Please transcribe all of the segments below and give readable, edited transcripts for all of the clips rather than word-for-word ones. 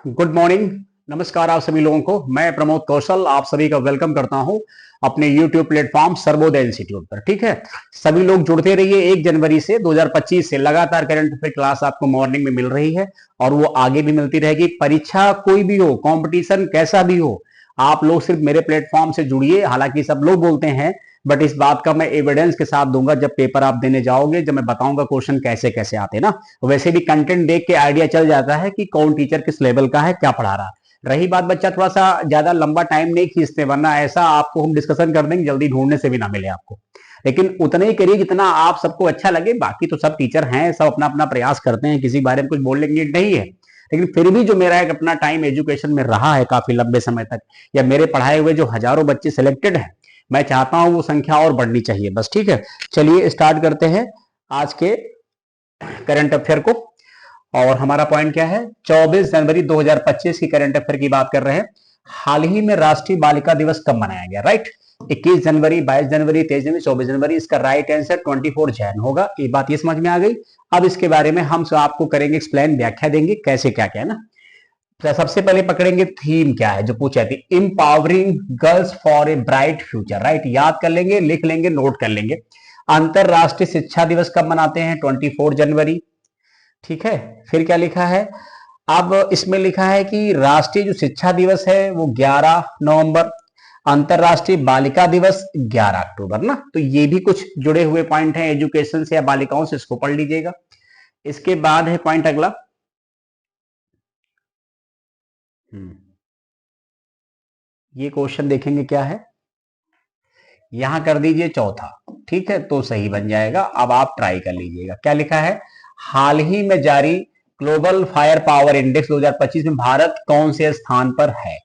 Good morning. नमस्कार आप सभी लोगों को। मैं प्रमोद कौशल आप सभी का वेलकम करता हूं अपने यूट्यूब प्लेटफॉर्म सर्वोदय इंस्टीट्यूट पर। ठीक है, सभी लोग जुड़ते रहिए। 1 जनवरी से 2025 से लगातार करंट अफेयर क्लास आपको मॉर्निंग में मिल रही है और वो आगे भी मिलती रहेगी। परीक्षा कोई भी हो, कंपटीशन कैसा भी हो, आप लोग सिर्फ मेरे प्लेटफॉर्म से जुड़िए। हालांकि सब लोग बोलते हैं, बट इस बात का मैं एविडेंस के साथ दूंगा जब पेपर आप देने जाओगे, जब मैं बताऊंगा क्वेश्चन कैसे कैसे आते ना। वैसे भी कंटेंट देख के आइडिया चल जाता है कि कौन टीचर किस लेवल का है, क्या पढ़ा रहा है। रही बात बच्चा थोड़ा सा ज्यादा लंबा टाइम नहीं खींचते, वरना ऐसा आपको हम डिस्कशन कर देंगे जल्दी ढूंढने से भी ना मिले आपको। लेकिन उतना ही करिए जितना आप सबको अच्छा लगे। बाकी तो सब टीचर हैं, सब अपना अपना प्रयास करते हैं, किसी बारे में कुछ बोलने की नहीं है। लेकिन फिर भी जो मेरा एक अपना टाइम एजुकेशन में रहा है काफी लंबे समय तक, या मेरे पढ़ाए हुए जो हजारों बच्चे सिलेक्टेड हैं, मैं चाहता हूं वो संख्या और बढ़नी चाहिए बस। ठीक है, चलिए स्टार्ट करते हैं आज के करंट अफेयर को। और हमारा पॉइंट क्या है? 24 जनवरी 2025 की करंट अफेयर की बात कर रहे हैं। हाल ही में राष्ट्रीय बालिका दिवस कब मनाया गया? राइट, 21 जनवरी, 22 जनवरी, 23 जनवरी, 24 जनवरी। इसका राइट आंसर 24 जैन होगा। ये बात ये समझ में आ गई। अब इसके बारे में हम आपको करेंगे एक्सप्लेन, व्याख्या देंगे कैसे क्या क्या है ना। तो सबसे पहले पकड़ेंगे थीम क्या है जो पूछा थी, empowering girls for a bright future. Right, याद कर लेंगे, लिख लेंगे, नोट कर लेंगे। अंतरराष्ट्रीय शिक्षा दिवस कब मनाते हैं? 24 जनवरी। ठीक है, फिर क्या लिखा है? अब इसमें लिखा है कि राष्ट्रीय जो शिक्षा दिवस है वो 11 नवंबर, अंतरराष्ट्रीय बालिका दिवस 11 अक्टूबर ना। तो ये भी कुछ जुड़े हुए पॉइंट हैं एजुकेशन से या बालिकाओं से, इसको पढ़ लीजिएगा। इसके बाद है पॉइंट अगला। ये क्वेश्चन देखेंगे क्या है, यहां कर दीजिए चौथा। ठीक है, तो सही बन जाएगा। अब आप ट्राई कर लीजिएगा। क्या लिखा है? हाल ही में जारी ग्लोबल फायर पावर इंडेक्स 2025 में भारत कौन से स्थान पर है?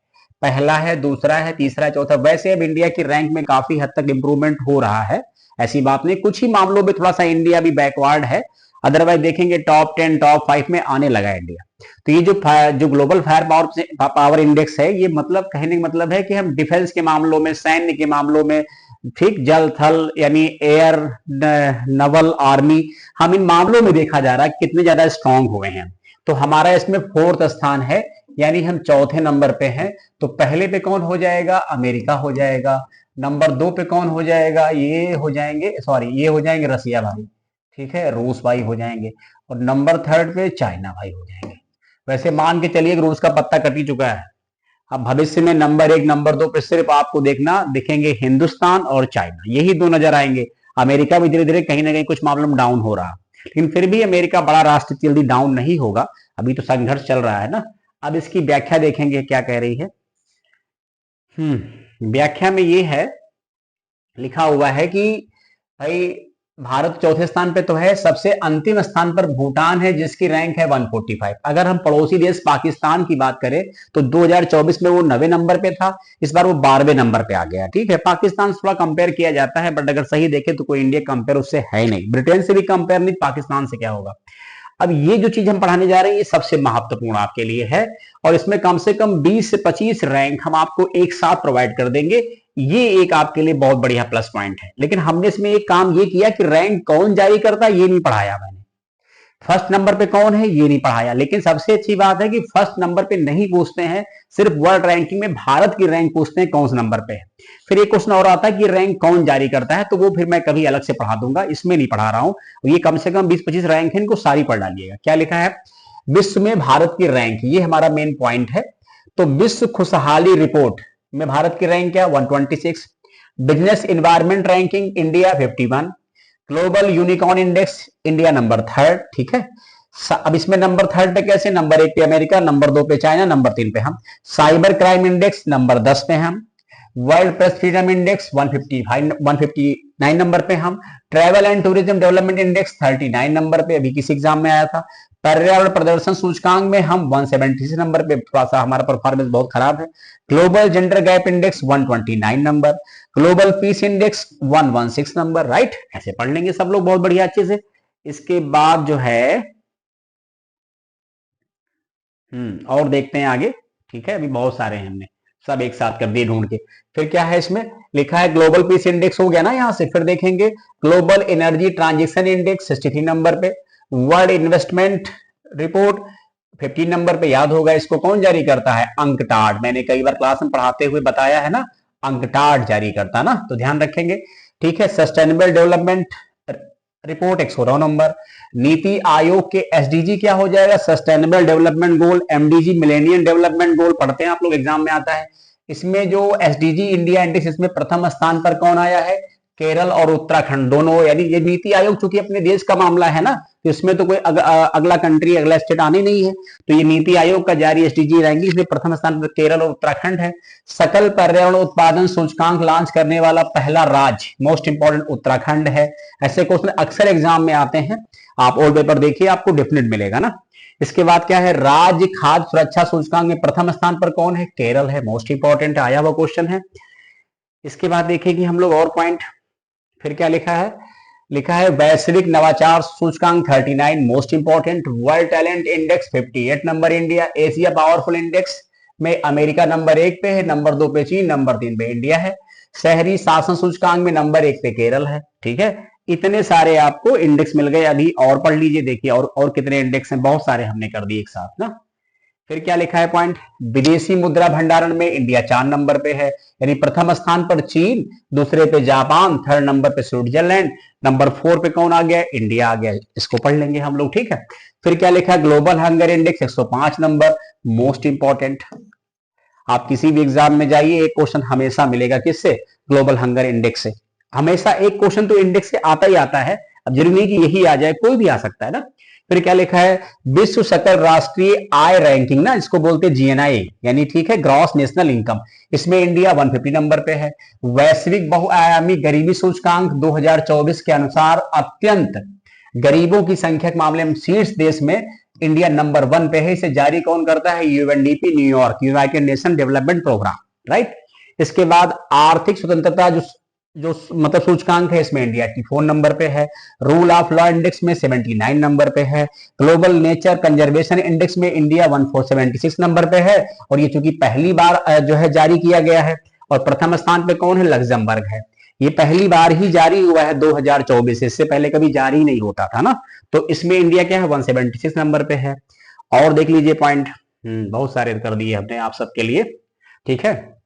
पहला है, दूसरा है, तीसरा है, चौथा। वैसे अब इंडिया की रैंक में काफी हद तक इंप्रूवमेंट हो रहा है, ऐसी बात नहीं। कुछ ही मामलों में थोड़ा सा इंडिया भी बैकवर्ड है, अदरवाइज देखेंगे टॉप 10 टॉप 5 में आने लगा इंडिया। तो ये जो ग्लोबल फायर पावर इंडेक्स है, ये मतलब कहने का मतलब है कि हम डिफेंस के मामलों में, सैन्य के मामलों में, ठीक, जल थल यानी एयर, नवल, आर्मी, हम इन मामलों में देखा जा रहा है कितने ज्यादा स्ट्रांग हुए हैं। तो हमारा इसमें 4th स्थान है, यानी हम चौथे नंबर पे हैं। तो पहले पे कौन हो जाएगा? अमेरिका हो जाएगा। नंबर 2 पे कौन हो जाएगा? ये हो जाएंगे, सॉरी, ये हो जाएंगे रसिया भाई। ठीक है, रूस भाई हो जाएंगे। और नंबर 3rd पे चाइना भाई हो जाएंगे। वैसे मान के चलिए रूस का पत्ता कट ही चुका है। अब भविष्य में नंबर 1 नंबर 2 पे सिर्फ आपको देखना दिखेंगे हिंदुस्तान और चाइना, यही दो नजर आएंगे। अमेरिका भी धीरे धीरे कहीं ना कहीं कुछ मामलों में डाउन हो रहा, लेकिन फिर भी अमेरिका बड़ा राष्ट्र, जल्दी डाउन नहीं होगा। अभी तो संघर्ष चल रहा है ना। अब इसकी व्याख्या देखेंगे क्या कह रही है। व्याख्या में ये है, लिखा हुआ है कि भाई भारत चौथे स्थान पे तो है, सबसे अंतिम स्थान पर भूटान है जिसकी रैंक है 145। अगर हम पड़ोसी देश पाकिस्तान की बात करें तो 2024 में वो 9वें नंबर पे था, इस बार वो 12वें नंबर पे आ गया। ठीक है, पाकिस्तान से थोड़ा कंपेयर किया जाता है, बट अगर सही देखें तो कोई इंडिया कंपेयर उससे है नहीं। ब्रिटेन से भी कंपेयर नहीं, पाकिस्तान से क्या होगा। अब ये जो चीज हम पढ़ाने जा रहे हैं ये सबसे महत्वपूर्ण आपके लिए है, और इसमें कम से कम 20 से 25 रैंक हम आपको एक साथ प्रोवाइड कर देंगे। ये एक आपके लिए बहुत बढ़िया प्लस पॉइंट है। लेकिन हमने इसमें एक काम ये किया कि रैंक कौन जारी करता है ये नहीं पढ़ाया मैंने, फर्स्ट नंबर पे कौन है ये नहीं पढ़ाया। लेकिन सबसे अच्छी बात है कि फर्स्ट नंबर पे नहीं पूछते हैं, सिर्फ वर्ल्ड रैंकिंग में भारत की रैंक पूछते हैं कौन से नंबर पे है। फिर एक क्वेश्चन और आता है कि रैंक कौन जारी करता है, तो वो फिर मैं कभी अलग से पढ़ा दूंगा, इसमें नहीं पढ़ा रहा हूं। ये कम से कम 20-25 रैंक है, इनको सारी पढ़ डालिएगा। क्या लिखा है? विश्व में भारत की रैंक, ये हमारा मेन पॉइंट है। तो विश्व खुशहाली रिपोर्ट में भारत की रैंक क्या? 126। Business environment ranking India 51। Global unicorn index India number 3rd। ठीक है, अब इसमें नंबर 3rd पे कैसे? नंबर 1 पे अमेरिका, नंबर 2 पे चाइना, नंबर 3 पे हम। साइबर क्राइम इंडेक्स नंबर 10 पे हम। World press freedom index 159 number पे हम। Travel and tourism development index 39 number पे, अभी किसी एग्जाम में आया था। पर्यावरण प्रदर्शन सूचकांक में हम 176 नंबर पे, थोड़ा सा हमारा परफॉर्मेंस बहुत खराब है। Global gender gap index 129 number. Global peace index 116 number. Right, ऐसे पढ़ लेंगे सब लोग बहुत बढ़िया अच्छे से। इसके बाद जो है और देखते हैं आगे। ठीक है, अभी बहुत सारे हैं, हमने सब एक साथ कर दिए ढूंढ के। फिर क्या है इसमें लिखा है? ग्लोबल पीस इंडेक्स हो गया ना यहां से। फिर देखेंगे global energy transaction index 63 number पे। वर्ल्ड इन्वेस्टमेंट रिपोर्ट 15 नंबर पे याद होगा, इसको कौन जारी करता है? अंकटाड। मैंने कई बार क्लास में पढ़ाते हुए बताया है ना, अंकटाड जारी करता ना, तो ध्यान रखेंगे। ठीक है, sustainable development report 109 number. NITI Aayog के एसडीजी क्या हो जाएगा? Sustainable development goal, MDG millennium development goal, पढ़ते हैं आप लोग, एग्जाम में आता है। इसमें जो एसडीजी इंडिया इंडेक्स, इसमें प्रथम स्थान पर कौन आया है? केरल और उत्तराखंड दोनों। यानी ये नीति आयोग चूंकि अपने देश का मामला है ना, तो इसमें तो कोई अगला कंट्री, अगला स्टेट आने नहीं है, तो ये नीति आयोग का जारी एसडीजी रैंकिंग, इसमें प्रथम स्थान पर केरल और उत्तराखंड है। सकल पर्यावरण उत्पादन सूचकांक लॉन्च करने वाला पहला राज्य, मोस्ट इंपॉर्टेंट, उत्तराखंड है। ऐसे क्वेश्चन अक्सर एग्जाम में आते हैं, आप ओल्ड पेपर देखिए, आपको डेफिनेट मिलेगा ना। इसके बाद क्या है? राज्य खाद्य सुरक्षा सूचकांक में प्रथम स्थान पर कौन है? केरल है, मोस्ट इंपॉर्टेंट आया हुआ क्वेश्चन है। इसके बाद देखेंगे हम लोग और पॉइंट, फिर क्या लिखा है? लिखा है वैश्विक नवाचार सूचकांक 39, most important. World talent index 58 number India. Asia powerful index में अमेरिका नंबर 1 पे है, नंबर 2 पे चीन, नंबर 3 पे इंडिया है। शहरी शासन सूचकांक में नंबर 1 पे केरल है। ठीक है, इतने सारे आपको इंडेक्स मिल गए। अभी और पढ़ लीजिए, देखिए और कितने इंडेक्स हैं, बहुत सारे हमने कर दिए एक साथ ना। फिर क्या लिखा है पॉइंट? विदेशी मुद्रा भंडारण में इंडिया 4 नंबर पे है, यानी प्रथम स्थान पर चीन, दूसरे पे जापान, थर्ड नंबर पे स्विट्जरलैंड, नंबर 4 पे कौन आ गया? इंडिया आ गया। इसको पढ़ लेंगे हम लोग। ठीक है, फिर क्या लिखा है? Global hunger index 105 number, most important. आप किसी भी एग्जाम में जाइए, एक क्वेश्चन हमेशा मिलेगा, किससे? ग्लोबल हंगर इंडेक्स से। हमेशा एक क्वेश्चन तो इंडेक्स से आता ही आता है, अब जरूरी नहीं कि यही आ जाए, कोई भी आ सकता है ना। फिर क्या लिखा है? विश्व सकल राष्ट्रीय आय रैंकिंग ना, इसको बोलते हैं जीएनआई, यानी ठीक है, ग्रॉस नेशनल इनकम, इसमें इंडिया 150 नंबर पे है। वैश्विक बहुआयामी गरीबी सूचकांक 2024 के अनुसार अत्यंत गरीबों की संख्या के मामले में शीर्ष देश में इंडिया नंबर 1 पे है। इसे जारी कौन करता है? UNDP, New York, United Nation Development Programme, right. इसके बाद आर्थिक स्वतंत्रता जो मतलब सूचकांक है, इसमें इंडिया 84 नंबर पे है। रूल ऑफ लॉ इंडेक्स में 79 नंबर पे है। ग्लोबल नेचर कंजर्वेशन इंडेक्स में इंडिया 1476 नंबर पे है, और ये चूंकि पहली बार जो है जारी किया गया है। और प्रथम स्थान पे कौन है? लग्जमबर्ग है। ये पहली बार ही जारी हुआ है 2024, इससे पहले कभी जारी नहीं होता था ना, तो इसमें इंडिया क्या है? 176 नंबर पे है। और देख लीजिए पॉइंट, बहुत सारे कर दिए हमने आप सबके लिए। ठीक है,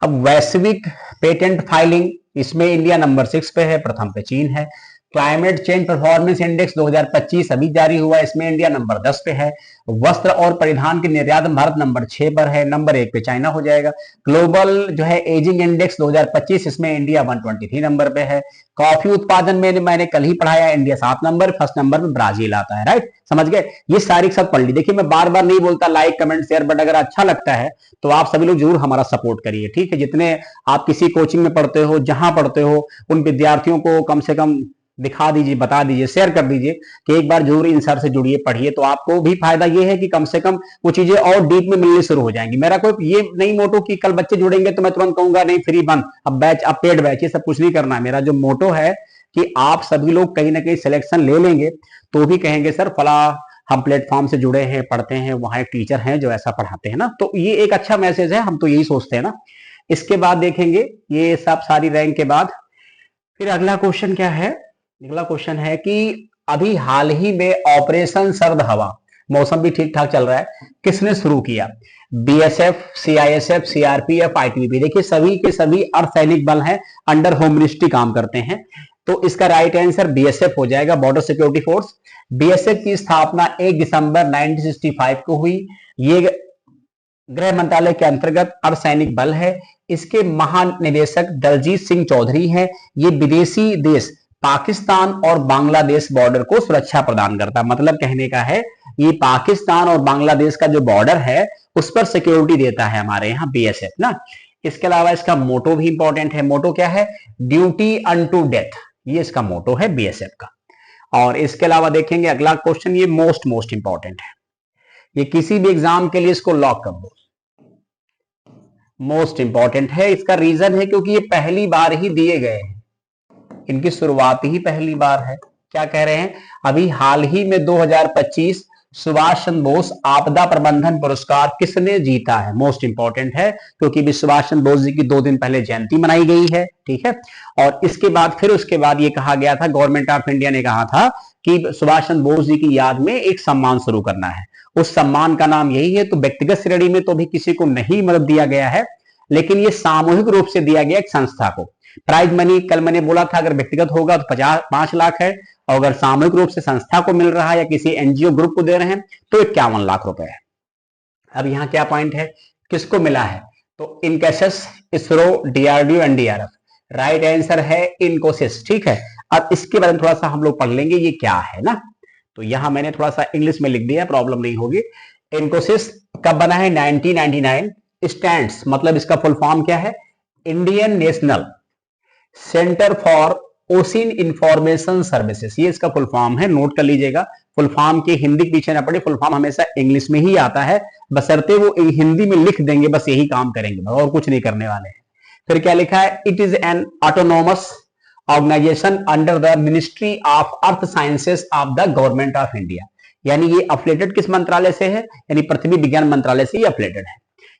अब वैश्विक पेटेंट फाइलिंग, इसमें इंडिया नंबर 6 पे है, प्रथम पे चीन है। क्लाइमेट चेंज परफॉर्मेंस इंडेक्स 2025 अभी जारी हुआ है, इसमें इंडिया नंबर 10 पे है। वस्त्र और परिधान के निर्यात में भारत नंबर 6 पर है, नंबर 1 पे चाइना हो जाएगा। ग्लोबल जो है एजिंग इंडेक्स 2025, इसमें इंडिया 123 नंबर पे है। कॉफी उत्पादन में मैंने कल ही पढ़ाया, इंडिया 7 नंबर, फर्स्ट नंबर पे ब्राजील आता है, राइट, समझ गए। ये सारी सब पढ़ ली। देखिए मैं बार बार नहीं बोलता लाइक कमेंट शेयर, बट अगर अच्छा लगता है तो आप सभी लोग जरूर हमारा सपोर्ट करिए। ठीक है, जितने आप किसी कोचिंग में पढ़ते हो, जहां पढ़ते हो, उन विद्यार्थियों को कम से कम दिखा दीजिए, बता दीजिए, शेयर कर दीजिए कि एक बार जरूर इन सर से जुड़िए, पढ़िए, तो आपको भी फायदा ये है कि कम से कम वो चीजें और डीप में मिलनी शुरू हो जाएंगी। मेरा कोई ये नहीं मोटो कि कल बच्चे जुड़ेंगे तो मैं तुरंत कहूंगा नहीं फ्री बंद, अब बैच, अब पेड बैच, ये सब कुछ नहीं करना है। मेरा जो मोटो है कि आप सभी लोग कहीं ना कहीं सिलेक्शन ले लेंगे तो भी कहेंगे सर फला हम प्लेटफॉर्म से जुड़े हैं, पढ़ते हैं, वहां एक टीचर हैं जो ऐसा पढ़ाते हैं ना, तो ये एक अच्छा मैसेज है, हम तो यही सोचते हैं ना। इसके बाद देखेंगे ये सब सारी रैंक के बाद फिर अगला क्वेश्चन क्या है? अगला क्वेश्चन है कि अभी हाल ही में ऑपरेशन सर्द हवा, मौसम भी ठीक ठाक चल रहा है, किसने शुरू किया? BSF, CISF, CRPF, ITBP. देखिए सभी के सभी अर्धसैनिक बल हैं, अंडर होम मिनिस्ट्री काम करते हैं, तो इसका राइट आंसर बीएसएफ हो जाएगा, बॉर्डर सिक्योरिटी फोर्स। बीएसएफ की स्थापना 1 दिसंबर 1965 को हुई। ये गृह मंत्रालय के अंतर्गत अर्धसैनिक बल है। इसके महानिदेशक दलजीत सिंह चौधरी हैं। ये विदेशी देश पाकिस्तान और बांग्लादेश बॉर्डर को सुरक्षा प्रदान करता है। मतलब कहने का है ये पाकिस्तान और बांग्लादेश का जो बॉर्डर है उस पर सिक्योरिटी देता है हमारे यहाँ बीएसएफ ना। इसके अलावा इसका मोटो भी इंपॉर्टेंट है। मोटो क्या है? ड्यूटी अनटू डेथ, ये इसका मोटो है बीएसएफ का। और इसके अलावा देखेंगे अगला क्वेश्चन, ये मोस्ट इंपॉर्टेंट है, ये किसी भी एग्जाम के लिए इसको लॉक कर दो, मोस्ट इंपॉर्टेंट है। इसका रीजन है क्योंकि ये पहली बार ही दिए गए हैं, इनकी शुरुआत ही पहली बार है। क्या कह रहे हैं? अभी हाल ही में 2025 सुभाष चंद्र बोस आपदा प्रबंधन पुरस्कार किसने जीता है? मोस्ट इंपॉर्टेंट है क्योंकि भी सुभाष चंद्र बोस जी की 2 दिन पहले जयंती मनाई गई है। ठीक है, और इसके बाद फिर उसके बाद ये कहा गया था, गवर्नमेंट ऑफ इंडिया ने कहा था कि सुभाष चंद्र बोस जी की याद में एक सम्मान शुरू करना है। उस सम्मान का नाम यही है। तो व्यक्तिगत श्रेणी में तो भी किसी को नहीं मतलब दिया गया है, लेकिन ये सामूहिक रूप से दिया गया एक संस्था को। प्राइज मनी कल मैंने बोला था अगर व्यक्तिगत होगा तो 5 लाख है, और अगर सामूहिक रूप से संस्था को मिल रहा है या किसी एनजीओ ग्रुप को दे रहे हैं तो 51 लाख रुपए है। अब यहाँ क्या पॉइंट है, किसको मिला है, तो INCOIS, ISRO, DRDO, NDRF. Right answer है इनकोसिस। ठीक है, अब इसके बारे में थोड़ा सा हम लोग पढ़ लेंगे ये क्या है ना। तो यहां मैंने थोड़ा सा इंग्लिश में लिख दिया, प्रॉब्लम नहीं होगी। इनकोसिस कब बना है, 1999। स्टैंड्स मतलब इसका फुल फॉर्म क्या है, Indian national centre for ocean information services, ये इसका फुल फॉर्म है, नोट कर लीजिएगा। फुल फॉर्म की हिंदी पीछे ना पड़े, फुल फॉर्म हमेशा इंग्लिश में ही आता है, बशर्ते वो हिंदी में लिख देंगे, बस यही काम करेंगे और कुछ नहीं करने वाले हैं। फिर क्या लिखा है, it is an autonomous organisation under the ministry of earth sciences of the government of India. यानी ये अफिलेटेड किस मंत्रालय से है, यानी पृथ्वी विज्ञान मंत्रालय से ये अफिलेटेड है।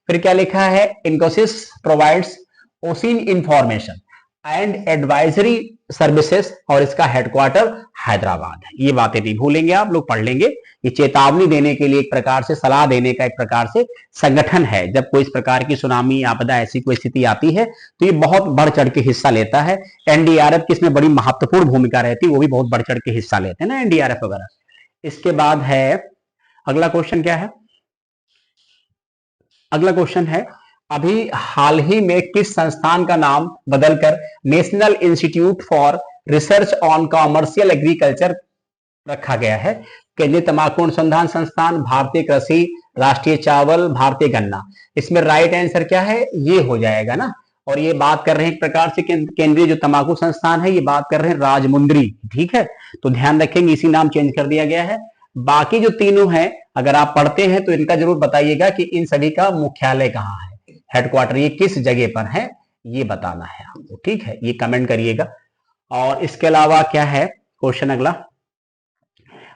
फिर क्या लिखा है, INCOIS provides ocean information and advisory services, और इसका हेडक्वार्टर हैदराबाद है। ये बातें नहीं भूलेंगे आप लोग, पढ़ लेंगे। ये चेतावनी देने के लिए एक प्रकार से, सलाह देने का एक प्रकार से संगठन है। जब कोई इस प्रकार की सुनामी, आपदा, ऐसी कोई स्थिति आती है तो ये बहुत बढ़ चढ़ के हिस्सा लेता है। एनडीआरएफ की इसमें बड़ी महत्वपूर्ण भूमिका रहती है, वो भी बहुत बढ़ चढ़ के हिस्सा लेते हैं ना एनडीआरएफ वगैरह। इसके बाद है अगला क्वेश्चन, क्या है, अगला क्वेश्चन है, अभी हाल ही में किस संस्थान का नाम बदलकर national institute for research on commercial agriculture रखा गया है। केंद्रीय तंबाकू अनुसंधान संस्थान, भारतीय कृषि, राष्ट्रीय चावल, भारतीय गन्ना। इसमें राइट आंसर क्या है, ये हो जाएगा ना। और ये बात कर रहे हैं एक प्रकार से केंद्रीय जो तंबाकू संस्थान है, ये बात कर रहे हैं राजमुंद्री। ठीक है, तो ध्यान रखेंगे, इसी नाम चेंज कर दिया गया है। बाकी जो तीनों हैं अगर आप पढ़ते हैं तो इनका जरूर बताइएगा कि इन सभी का मुख्यालय कहाँ है, हेडक्वार्टर ये किस जगह पर है, ये बताना है आपको। ठीक है, ये कमेंट करिएगा। और इसके अलावा क्या है क्वेश्चन अगला,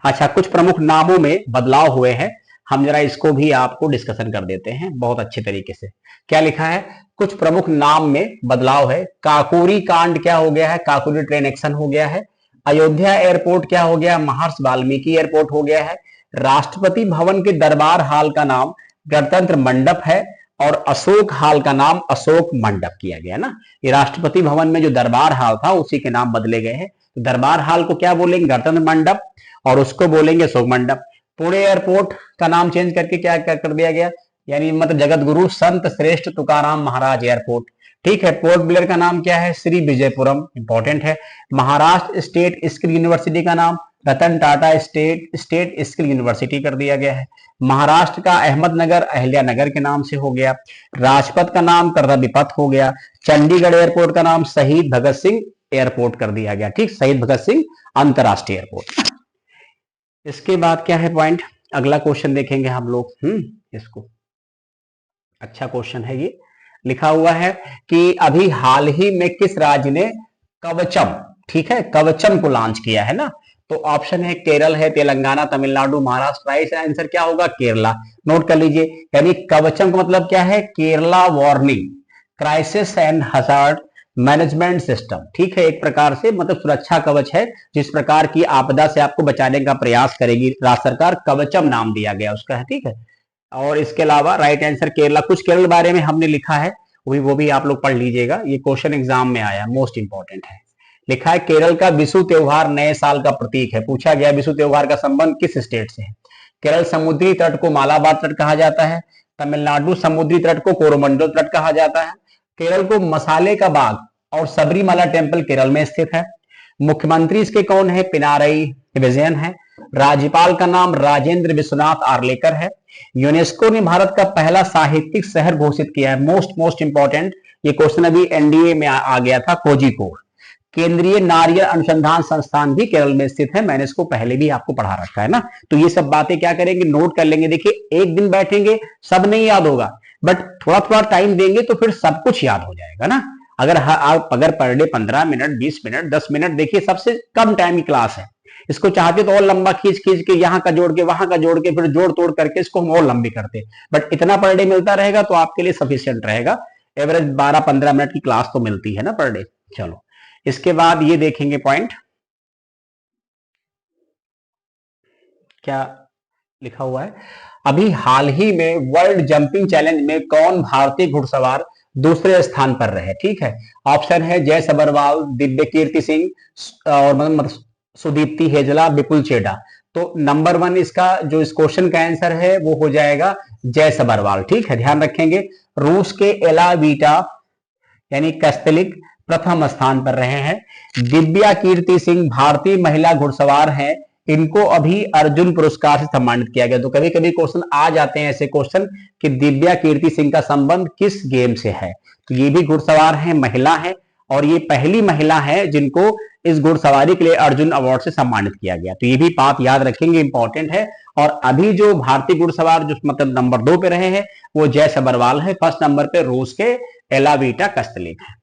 अच्छा, कुछ प्रमुख नामों में बदलाव हुए हैं, हम जरा इसको भी आपको डिस्कशन कर देते हैं बहुत अच्छे तरीके से। क्या लिखा है, कुछ प्रमुख नाम में बदलाव है। काकोरी कांड क्या हो गया है, काकोरी ट्रेन एक्शन हो गया है। अयोध्या एयरपोर्ट क्या हो गया, महर्षि वाल्मीकि एयरपोर्ट हो गया है। राष्ट्रपति भवन के दरबार हाल का नाम गणतंत्र मंडप है, और अशोक हाल का नाम अशोक मंडप किया गया ना। ये राष्ट्रपति भवन में जो दरबार हाल था उसी के नाम बदले गए हैं। तो दरबार हाल को क्या बोलेंगे, गणतंत्र मंडप, और उसको बोलेंगे अशोक मंडप। पुणे एयरपोर्ट का नाम चेंज करके क्या कर दिया गया, यानी मतलब जगत गुरु संत श्रेष्ठ तुकाराम महाराज एयरपोर्ट। ठीक है, पोर्ट ब्लेयर का नाम क्या है, श्री विजयपुरम, इंपॉर्टेंट है। महाराष्ट्र स्टेट स्किल यूनिवर्सिटी का नाम Ratan Tata state skill university कर दिया गया है। महाराष्ट्र का अहमदनगर अहिल्यानगर के नाम से हो गया। राजपथ का नाम कर्तव्यपथ हो गया। चंडीगढ़ एयरपोर्ट का नाम शहीद भगत सिंह एयरपोर्ट कर दिया गया। ठीक, शहीद भगत सिंह अंतरराष्ट्रीय एयरपोर्ट। इसके बाद क्या है पॉइंट, अगला क्वेश्चन देखेंगे हम लोग। इसको अच्छा क्वेश्चन है ये, लिखा हुआ है कि अभी हाल ही में किस राज्य ने कवचम, ठीक है, कवचम को लॉन्च किया है ना। तो ऑप्शन है केरल है, तेलंगाना, तमिलनाडु, महाराष्ट्र। राइट आंसर क्या होगा, केरला। नोट कर लीजिए, यानी कवचम का मतलब क्या है, Kerala warning crisis and hazard management system. ठीक है, एक प्रकार से मतलब सुरक्षा कवच है, जिस प्रकार की आपदा से आपको बचाने का प्रयास करेगी राज्य सरकार, कवचम नाम दिया गया उसका है। ठीक है, और इसके अलावा राइट आंसर केरला। कुछ केरल बारे में हमने लिखा है, वो भी आप लोग पढ़ लीजिएगा, ये क्वेश्चन एग्जाम में आया, मोस्ट इंपॉर्टेंट है। लिखा है केरल का विशु त्योहार नए साल का प्रतीक है। पूछा गया विशु त्योहार का संबंध किस स्टेट से है। केरल समुद्री तट को मालाबार तट कहा जाता है। तमिलनाडु समुद्री तट को कोरोमंडल तट कहा जाता है। केरल को मसाले का बाग और सबरीमाला टेम्पल केरल में स्थित है। मुख्यमंत्री इसके कौन है, पिनारई विजयन है। राज्यपाल का नाम राजेंद्र विश्वनाथ आर्लेकर है। यूनेस्को ने भारत का पहला साहित्यिक शहर घोषित किया है। मोस्ट इंपॉर्टेंट, ये क्वेश्चन अभी एनडीए में आ गया था, कोझिकोड। केंद्रीय नारियल अनुसंधान संस्थान भी केरल में स्थित है, मैंने इसको पहले भी आपको पढ़ा रखा है ना। तो ये सब बातें क्या करेंगे, नोट कर लेंगे। देखिए, एक दिन बैठेंगे सब नहीं याद होगा, बट थोड़ा थोड़ा टाइम देंगे तो फिर सब कुछ याद हो जाएगा ना। आप अगर per day 15 minute, 20 minute, 10 minute, देखिए सबसे कम टाइम की क्लास है। इसको चाहते तो और लंबा खींच खींच के यहाँ का जोड़ के वहां का जोड़ के फिर जोड़ तोड़ करके इसको हम और लंबी करते, बट इतना पर डे मिलता रहेगा तो आपके लिए सफिशियंट रहेगा। एवरेज 12-15 मिनट की क्लास तो मिलती है ना पर डे। चलो, इसके बाद ये देखेंगे पॉइंट, क्या लिखा हुआ है, अभी हाल ही में वर्ल्ड जंपिंग चैलेंज में कौन भारतीय घुड़सवार दूसरे स्थान पर रहे? ठीक है, ऑप्शन है जय सबरवाल, दिव्य कीर्ति सिंह और सुदीप्ति हेजला, विपुल चेडा। तो नंबर 1 इसका जो इस क्वेश्चन का आंसर है वो हो जाएगा जय सबरवाल। ठीक है, ध्यान रखेंगे। रूस के एला वीटा यानी कस्तलिक प्रथम स्थान पर रहे हैं। दिव्या कीर्ति सिंह भारतीय महिला घुड़सवार हैं, इनको अभी अर्जुन पुरस्कार से सम्मानित किया गया। तो कभी कभी क्वेश्चन आ जाते हैं ऐसे क्वेश्चन कि दिव्या कीर्ति सिंह का संबंध किस गेम से है। तो ये भी घुड़सवार है, महिला है, और ये पहली महिला है जिनको इस घुड़सवारी के लिए अर्जुन अवार्ड से सम्मानित किया गया। तो ये भी बात याद रखेंगे, इंपॉर्टेंट है। और अभी जो भारतीय घुड़सवार जो मतलब नंबर 2 पे रहे हैं वो जय सबरवाल है, फर्स्ट नंबर पे रूस के एलावीटा कस्तलिक है।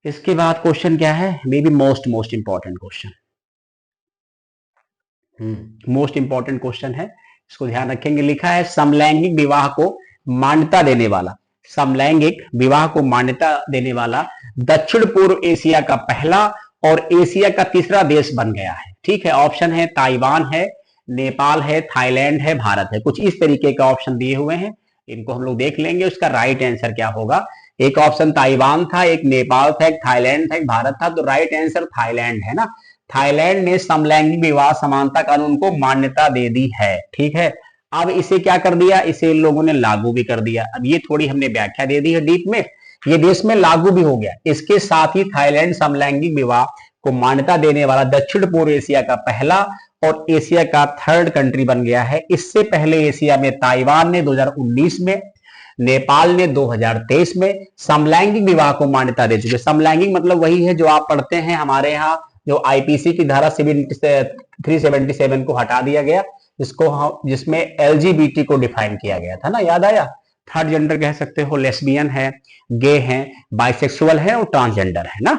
इसके बाद क्वेश्चन क्या है, may be most important question, most important question है, इसको ध्यान रखेंगे। लिखा है समलैंगिक विवाह को मान्यता देने वाला, समलैंगिक विवाह को मान्यता देने वाला दक्षिण पूर्व एशिया का पहला और एशिया का तीसरा देश बन गया है। ठीक है, ऑप्शन है ताइवान है, नेपाल है, थाईलैंड है, भारत है। कुछ इस तरीके का ऑप्शन दिए हुए हैं, इनको हम लोग देख लेंगे, उसका राइट आंसर क्या होगा। एक ऑप्शन ताइवान था, एक नेपाल था, एक थाईलैंड था, एक भारत था। तो राइट आंसर थाईलैंड है ना। थाईलैंड ने समलैंगिक विवाह समानता कानून को मान्यता दे दी है। ठीक है, अब इसे क्या कर दिया, इसे इन लोगों ने लागू भी कर दिया। अब ये थोड़ी हमने व्याख्या दे दी है डीप में, ये देश में लागू भी हो गया। इसके साथ ही थाईलैंड समलैंगिक विवाह को मान्यता देने वाला दक्षिण पूर्व एशिया का पहला और एशिया का थर्ड कंट्री बन गया है। इससे पहले एशिया में ताइवान ने 2019 में, नेपाल ने 2023 में समलैंगिक विवाह को मान्यता दे चुके। समलैंगिक मतलब वही है जो आप पढ़ते हैं हमारे यहाँ, जो आईपीसी की धारा 377 को हटा दिया गया, जिसमें एलजीबीटी को डिफाइन किया गया था ना, याद आया। थर्ड जेंडर कह सकते हो, लेस्बियन है, गे हैं, बाइसेक्सुअल है और ट्रांसजेंडर है ना।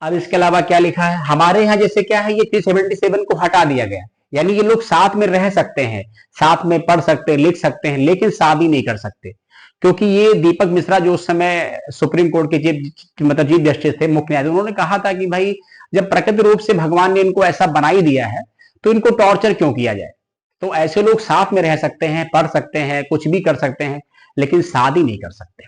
अब इसके अलावा क्या लिखा है, हमारे यहाँ जैसे क्या है, ये 377 को हटा दिया गया, यानी ये लोग साथ में रह सकते हैं, साथ में पढ़ सकते हैं, लिख सकते हैं, लेकिन शादी नहीं कर सकते। क्योंकि ये दीपक मिश्रा जो उस समय सुप्रीम कोर्ट के चीफ जस्टिस थे, मुख्य न्यायाधीश, उन्होंने कहा था कि भाई जब प्रकृति रूप से भगवान ने इनको ऐसा बना ही दिया है तो इनको टॉर्चर क्यों किया जाए। तो ऐसे लोग साथ में रह सकते हैं, पढ़ सकते हैं, कुछ भी कर सकते हैं, लेकिन शादी नहीं कर सकते।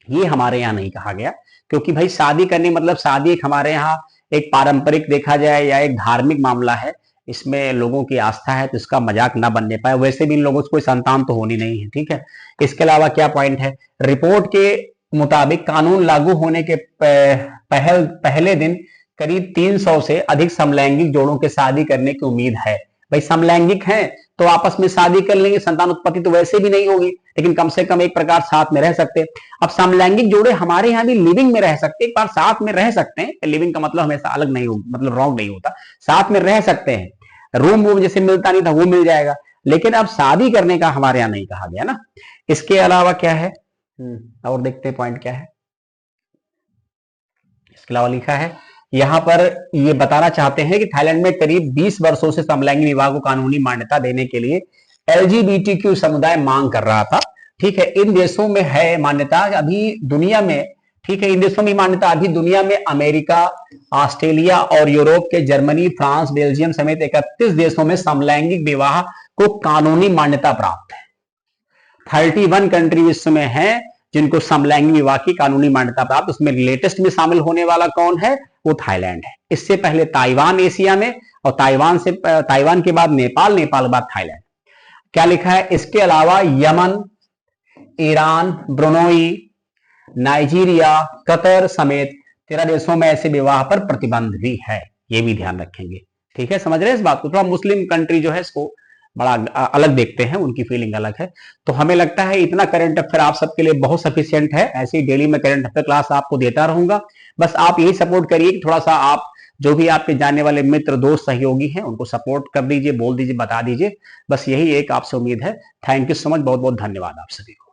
ये हमारे यहाँ नहीं कहा गया, क्योंकि भाई शादी करनी मतलब शादी एक हमारे यहाँ एक पारंपरिक देखा जाए या एक धार्मिक मामला है, इसमें लोगों की आस्था है, तो इसका मजाक ना बनने पाए। वैसे भी इन लोगों से कोई संतान तो होनी नहीं है। ठीक है, इसके अलावा क्या पॉइंट है, रिपोर्ट के मुताबिक कानून लागू होने के पहले दिन करीब 300 से अधिक समलैंगिक जोड़ों के शादी करने की उम्मीद है। भाई समलैंगिक हैं तो आपस में शादी कर लेंगे, संतान उत्पत्ति तो वैसे भी नहीं होगी, लेकिन कम से कम एक प्रकार साथ में रह सकते हैं। अब समलैंगिक जोड़े हमारे यहाँ भी लिविंग में रह सकते हैं, एक बार साथ में रह सकते हैं। लिविंग का मतलब हमेशा अलग नहीं हो, मतलब रॉन्ग नहीं होता, साथ में रह सकते हैं। रूम वूम जैसे मिलता नहीं था वो मिल जाएगा, लेकिन अब शादी करने का हमारे यहाँ नहीं कहा गया ना। इसके अलावा क्या है, और देखते हैं पॉइंट क्या है। इसके अलावा लिखा है यहां पर, ये बताना चाहते हैं कि थाईलैंड में करीब 20 वर्षों से समलैंगिक विवाह को कानूनी मान्यता देने के लिए एलजीबीटीक्यू समुदाय मांग कर रहा था। ठीक है, इन देशों में है मान्यता अभी दुनिया में। ठीक है, इन देशों में मान्यता अभी दुनिया में अमेरिका, ऑस्ट्रेलिया और यूरोप के जर्मनी, फ्रांस, बेल्जियम समेत 31 देशों में समलैंगिक विवाह को कानूनी मान्यता प्राप्त है। 31 कंट्री विश्व में है जिनको समलैंगिक विवाह की कानूनी मान्यता प्राप्त। उसमें लेटेस्ट में शामिल होने वाला कौन है, वो थाईलैंड है। इससे पहले ताइवान एशिया में, और ताइवान के बाद नेपाल, नेपाल के बाद थाईलैंड। क्या लिखा है, इसके अलावा Yemen, Iran, Brunei, Nigeria, Qatar समेत 13 देशों में ऐसे विवाह पर प्रतिबंध भी है। ये भी ध्यान रखेंगे। ठीक है, समझ रहे हैं इस बात को। थोड़ा मुस्लिम कंट्री जो है इसको बड़ा अलग देखते हैं, उनकी फीलिंग अलग है। तो हमें लगता है इतना करंट अफेयर आप सबके लिए बहुत सफिशिएंट है। ऐसी डेली में करंट अफेयर क्लास आपको देता रहूंगा। बस आप यही सपोर्ट करिए कि थोड़ा सा आप जो भी आपके जानने वाले मित्र, दोस्त, सहयोगी हैं उनको सपोर्ट कर दीजिए, बोल दीजिए, बता दीजिए। बस यही एक आपसे उम्मीद है। थैंक यू सो मच, बहुत बहुत धन्यवाद आप सभी को।